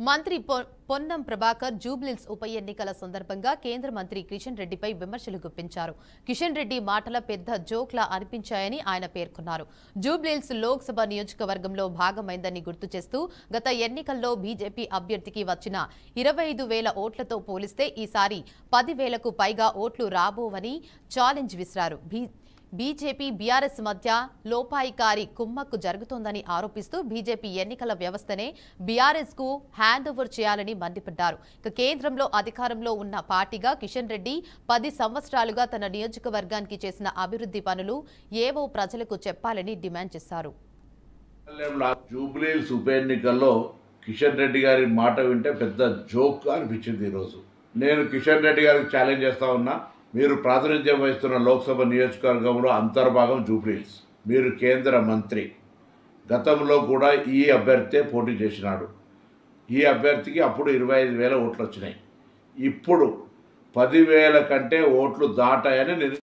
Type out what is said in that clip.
మంత్రి పొన్నం ప్రభాకర్ జూబ్లీహిల్స్ ఉప ఎన్నికల సందర్భంగా కేంద్ర మంత్రి కిషన్ రెడ్డిపై విమర్శలు గుప్పించారు. కిషన్ రెడ్డి మాటల పెద్ద జోక్లా అనిపించాయని ఆయన పేర్కొన్నారు. జూబ్లీహిల్స్ లోక్సభ నియోజకవర్గంలో భాగమైందని గుర్తు చేస్తూ గత ఎన్నికల్లో బీజేపీ అభ్యర్థికి వచ్చిన 25,000 ఓట్లతో పోలిస్తే ఈసారి 10,000కు పైగా ఓట్లు రాబోవని ఛాలెంజ్ విసిరారు. బీజేపీ బీఆర్ఎస్ మధ్య లోపాయికారి కుమ్మక్కు జరుగుతోందని ఆరోపిస్తూ బీజేపీ ఎన్నికల వ్యవస్థనే బీఆర్ఎస్ కు హ్యాండ్ ఓవర్ చేయాలని మండిపడ్డారు. కేంద్రంలో అధికారంలో ఉన్న పార్టీగా కిషన్ రెడ్డి 10 సంవత్సరాలుగా తన నియోజకవర్గానికి చేసిన అభివృద్ధి పనులు ఏవో ప్రజలకు చెప్పాలని డిమాండ్ చేశారు. జూబ్లీహిల్స్ ఉప ఎన్నికల్లో కిషన్ రెడ్డి గారి మాట వింటే పెద్ద జోక్ అనిపించింది. ఈరోజు నేను కిషన్ రెడ్డి గారికి ఛాలెంజ్ చేస్తా ఉన్నా. మీరు ప్రాతినిధ్యం వహిస్తున్న లోక్సభ నియోజకవర్గంలో అంతర్భాగం జూబ్లీహిల్స్. మీరు కేంద్ర మంత్రి. గతంలో కూడా ఈ అభ్యర్థే పోటీ చేసినాడు. ఈ అభ్యర్థికి అప్పుడు 25,000 ఓట్లు వచ్చినాయి. ఇప్పుడు 10,000 కంటే ఓట్లు దాటాయని నేను